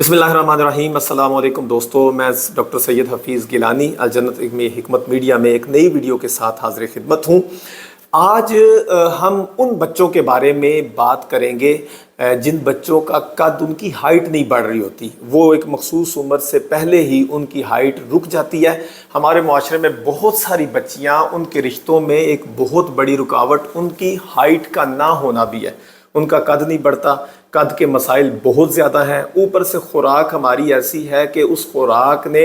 बिस्मिल्लाहिर्रहमानिर्रहीम। अस्सलाम वालेकुम दोस्तों, मैं डॉक्टर सैयद हफीज़ गिलानी अलजन्नत में हिकमत मीडिया में एक नई वीडियो के साथ हाज़िर खिदमत हूँ। आज हम उन बच्चों के बारे में बात करेंगे जिन बच्चों का कद, उनकी हाइट नहीं बढ़ रही होती। वो एक मखसूस उम्र से पहले ही उनकी हाइट रुक जाती है। हमारे माशरे में बहुत सारी बच्चियाँ, उनके रिश्तों में एक बहुत बड़ी रुकावट उनकी हाइट का ना होना भी है। उनका कद नहीं बढ़ता, कद के मसाइल बहुत ज़्यादा हैं। ऊपर से खुराक हमारी ऐसी है कि उस खुराक ने,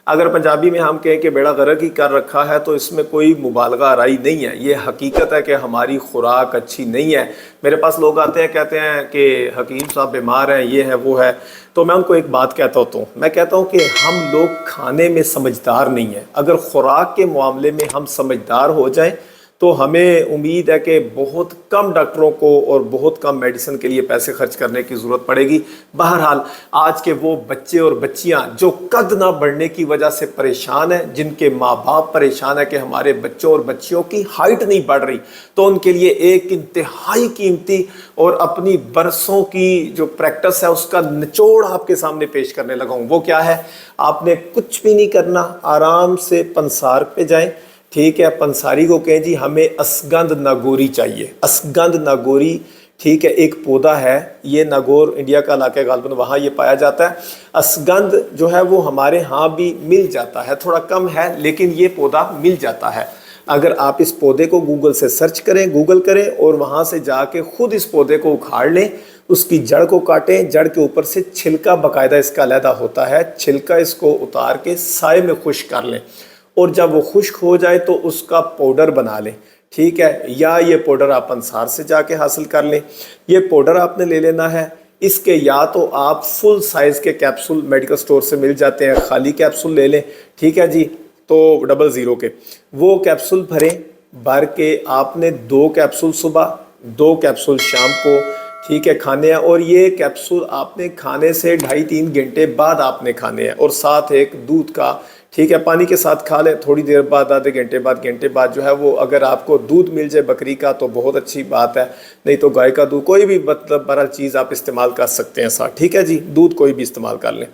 अगर पंजाबी में हम कहें कि बेड़ा गर्क ही कर रखा है, तो इसमें कोई मुबालगा आराई नहीं है। ये हकीकत है कि हमारी खुराक अच्छी नहीं है। मेरे पास लोग आते हैं, कहते हैं कि हकीम साहब बीमार हैं, ये है वो है। तो मैं उनको एक बात कहता हूँ, मैं कहता हूँ कि हम लोग खाने में समझदार नहीं हैं। अगर खुराक के मामले में हम समझदार हो जाएं तो हमें उम्मीद है कि बहुत कम डॉक्टरों को और बहुत कम मेडिसिन के लिए पैसे खर्च करने की ज़रूरत पड़ेगी। बहरहाल, आज के वो बच्चे और बच्चियां जो कद ना बढ़ने की वजह से परेशान हैं, जिनके माँ बाप परेशान है कि हमारे बच्चों और बच्चियों की हाइट नहीं बढ़ रही, तो उनके लिए एक इंतहाई कीमती और अपनी बरसों की जो प्रैक्टिस है उसका निचोड़ आपके सामने पेश करने लगा हूँ। वो क्या है? आपने कुछ भी नहीं करना, आराम से पंसार पे जाएं। ठीक है, पंसारी को कहें जी हमें असगंध नागौरी चाहिए। असगंध नागौरी, ठीक है, एक पौधा है। ये नागौर इंडिया का इलाका है, गालबन वहाँ ये पाया जाता है। असगंध जो है वो हमारे यहाँ भी मिल जाता है, थोड़ा कम है लेकिन ये पौधा मिल जाता है। अगर आप इस पौधे को गूगल से सर्च करें, गूगल करें और वहाँ से जाके खुद इस पौधे को उखाड़ लें, उसकी जड़ को काटें। जड़ के ऊपर से छिलका बाकायदा इसका अलहदा होता है, छिलका इसको उतार के साए में खुश्क कर लें और जब वो खुश्क हो जाए तो उसका पाउडर बना लें। ठीक है, या ये पाउडर आप अंसार से जाके हासिल कर लें। ये पाउडर आपने ले लेना है। इसके या तो आप फुल साइज़ के कैप्सूल मेडिकल स्टोर से मिल जाते हैं, खाली कैप्सूल ले लें। ठीक है जी, तो 00 के वो कैप्सूल भरें। भर के आपने 2 कैप्सूल सुबह, 2 कैप्सूल शाम को, ठीक है, खाने हैं। और ये कैप्सूल आपने खाने से 2.5-3 घंटे बाद आपने खाने हैं। और साथ एक दूध का, ठीक है, पानी के साथ खा लें। थोड़ी देर बाद, आधे घंटे बाद जो है वो, अगर आपको दूध मिल जाए बकरी का तो बहुत अच्छी बात है, नहीं तो गाय का दूध, कोई भी मतलब बहरहाल चीज़ आप इस्तेमाल कर सकते हैं साथ। ठीक है जी, दूध कोई भी इस्तेमाल कर लें।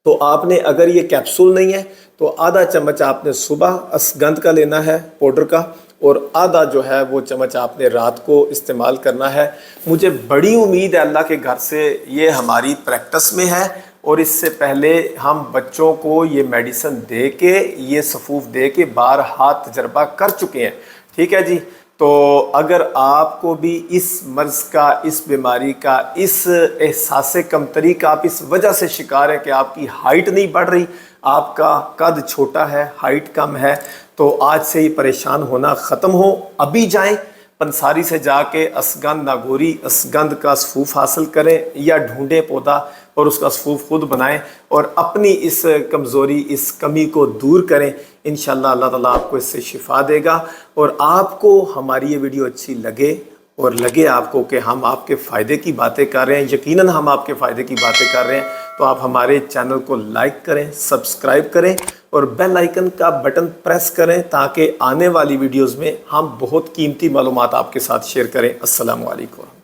तो आपने, अगर ये कैप्सूल नहीं है तो आधा चम्मच आपने सुबह असगंध का लेना है, पाउडर का, और आधा जो है वो चम्मच आपने रात को इस्तेमाल करना है। मुझे बड़ी उम्मीद है अल्लाह के घर से ये हमारी प्रैक्टिस में है और इससे पहले हम बच्चों को ये मेडिसिन दे के, ये सफूफ दे के बारहा तजर्बा कर चुके हैं। ठीक है जी, तो अगर आपको भी इस मर्ज़ का, इस बीमारी का, इस एहसास कमतरी का आप इस वजह से शिकार है कि आपकी हाइट नहीं बढ़ रही, आपका कद छोटा है, हाइट कम है, तो आज से ही परेशान होना ख़त्म हो। अभी जाएं पंसारी से जाके असगंध नागौरी, असगंध का सफूफ हासिल करें या ढूंढें पौधा और उसका सफूफ खुद बनाएं और अपनी इस कमज़ोरी, इस कमी को दूर करें। इंशाअल्लाह अल्लाह ताला आपको इससे शिफा देगा। और आपको हमारी ये वीडियो अच्छी लगे और लगे आपको कि हम आपके फ़ायदे की बातें कर रहे हैं, यकीनन हम आपके फ़ायदे की बातें कर रहे हैं, तो आप हमारे चैनल को लाइक करें, सब्सक्राइब करें और बेल आइकन का बटन प्रेस करें ताकि आने वाली वीडियोज़ में हम बहुत कीमती मालूमात आपके साथ शेयर करें। अस्सलामु अलैकुम।